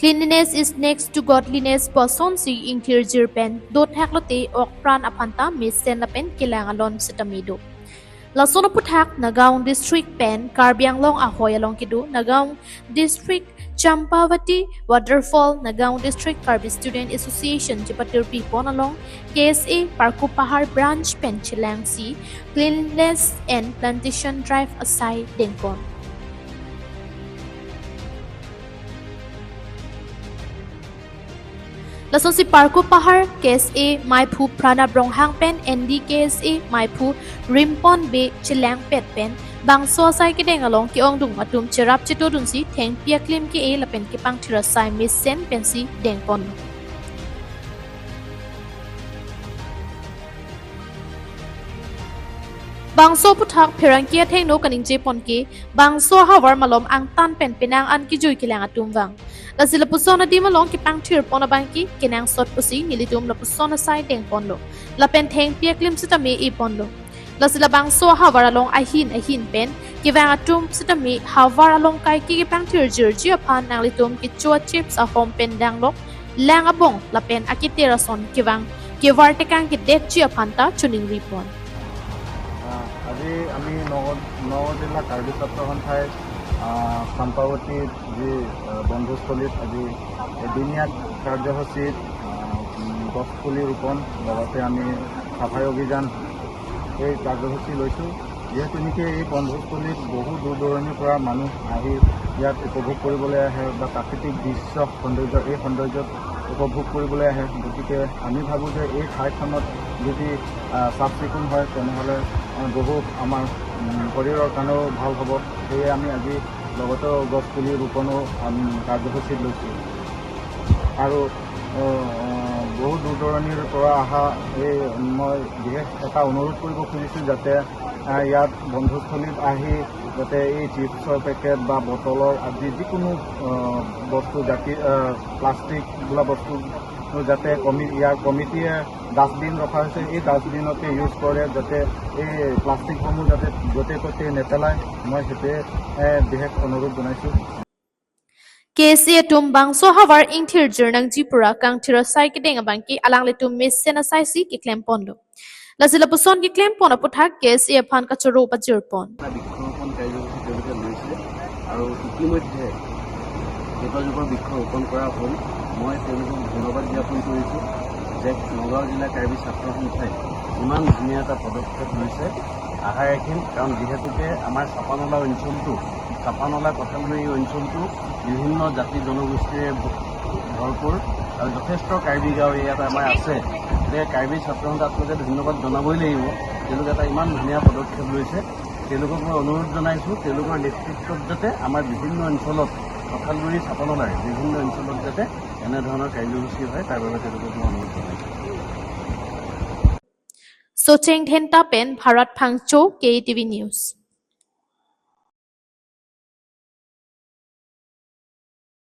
Cleanliness is next to godliness. Person si interior pen. Dot haklote ok pran apanta misen la pen kilangalon sitamido. Lasono puthak Nagaon District Pen Karbiang Long Ahoy along Kidu Nagaon District Champavati Waterfall Nagaon District Karbi Student Association Jipatir Pipon along KSA Parku Pahar Branch Pen Chilang C Cleanliness and Plantation Drive Asai Dengkon. Lason si Parku Pahar KSA Maipu Prana Bronghang Pen ND KSA Maipu Rimpon Be Chilang Pet Pen Bangso Sai Kideng along Ki Ong Dung Atum Chirap Chito Dunsi Teng Pia Klim Ki A Lapen Ki Pang Tira Sai Miss Sen Pensi Dengpon. Bangso puthak Pirangkia Teng no Kaning Jepon Ki Bangso Hawar Malom Ang Tan Pen Penang An Ki Joy Kilang Atum Wang. La sila pusona di malong ki pang tir pona bangki kinang sot pusi nilitum la pusona sai deng ponlo la pen theng pia klim sitami e ponlo la sila bang so hawara long ahin pen ki wang atum sitami hawara long kai ki pang tir jirji apan nang litum ki chua chips a hom pen dang lok lang abong la pen akitera son ki wang ki warte kang ki det chi apan ta chuning ripon আজি আমি নগজিলা কাৰ্বি ছাত্ৰ সন্থাই চাম্পাৱতীত যি বন্ধুস্থলীত আজি এদিনীয়া কাৰ্যসূচীত গছপুলি ৰোপণ লগতে আমি চাফাই অভিযান এই কাৰ্যসূচী লৈছোঁ যিহেতু নেকি এই বন্ধুস্থলীত বহু দূৰ দূৰণিৰ পৰা মানুহ আহি ইয়াত উপভোগ কৰিবলৈ আহে বা প্ৰাকৃতিক দৃশ্য সৌন্দৰ্য এই সৌন্দৰ্যত উপভোগ কৰিবলৈ আহে গতিকে আমি ভাবোঁ যে এই ঠাইখনত যদি চাফ চিকুণ হয় তেনেহ'লে বহু আমাৰ শৰীৰৰ কাৰণেও ভাল হ'ব সেয়ে আমি আজি লগতে গছপুলি ৰোপণো কাৰ্যসূচীত লৈছোঁ আৰু বহু দূৰ দূৰণিৰ পৰা অহা এই মই বিশেষ এটা অনুৰোধ কৰিব খুজিছোঁ যাতে ইয়াত বন্ধুস্থলীত আহি যাতে এই চিপছৰ পেকেট বা বটলৰ আদি যিকোনো বস্তু জাতি প্লাষ্টিক বোলা বস্তু যাতে ইয়াৰ কমিটিয়ে ডাষ্টবিন ৰখা হৈছে এই ডাষ্টবিনতে ইউজ কৰে যাতে এই প্লাষ্টিকসমূহ যাতে য'তে ত'তে নেপেলায় মই সেইটোৱে বিশেষ অনুৰোধ জনাইছোঁ KSA tum bangso hawar intir jernang jipura kang tira sai kideng abangki alang letum miss sena sai si ki klem pondo la sila puson ki klem pona puthak KSA phan ka choro pa jirpon বৃক্ষৰোপণ কাৰ্যসূচী তেওঁলোকে লৈছে আৰু ইতিমধ্যে কেইবাজোপা বৃক্ষ ৰোপণ কৰা হ'ল মই তেওঁলোকক ধন্যবাদ জ্ঞাপন কৰিছোঁ যে নগাঁও জিলা কাৰ্বি ছাত্ৰ সন্থাই ইমান ধুনীয়া এটা পদক্ষেপ লৈছে আশা ৰাখিম কাৰণ যিহেতুকে আমাৰ চাপানলা অঞ্চলটো চাপানলা কঠালগুৰি অঞ্চলটো বিভিন্ন জাতি জনগোষ্ঠীৰে ভৰপূৰ আৰু যথেষ্ট কাৰ্বি গাঁও ইয়াত আমাৰ আছে যে কাৰ্বি ছাত্ৰ সন্থাক ধন্যবাদ জনাবই লাগিব তেওঁলোকে এটা ইমান ধুনীয়া পদক্ষেপ লৈছে তেওঁলোকক মই অনুৰোধ জনাইছোঁ তেওঁলোকৰ নেতৃত্বত যাতে আমাৰ বিভিন্ন অঞ্চলত কঠালগুৰি চাপানলাৰ বিভিন্ন অঞ্চলত যাতে এনেধৰণৰ কাৰ্যসূচী হয় তাৰ বাবে তেওঁলোকক মই অনুৰোধ জনাইছোঁ Socheng Thenta Pen Bharat Phangcho KTV News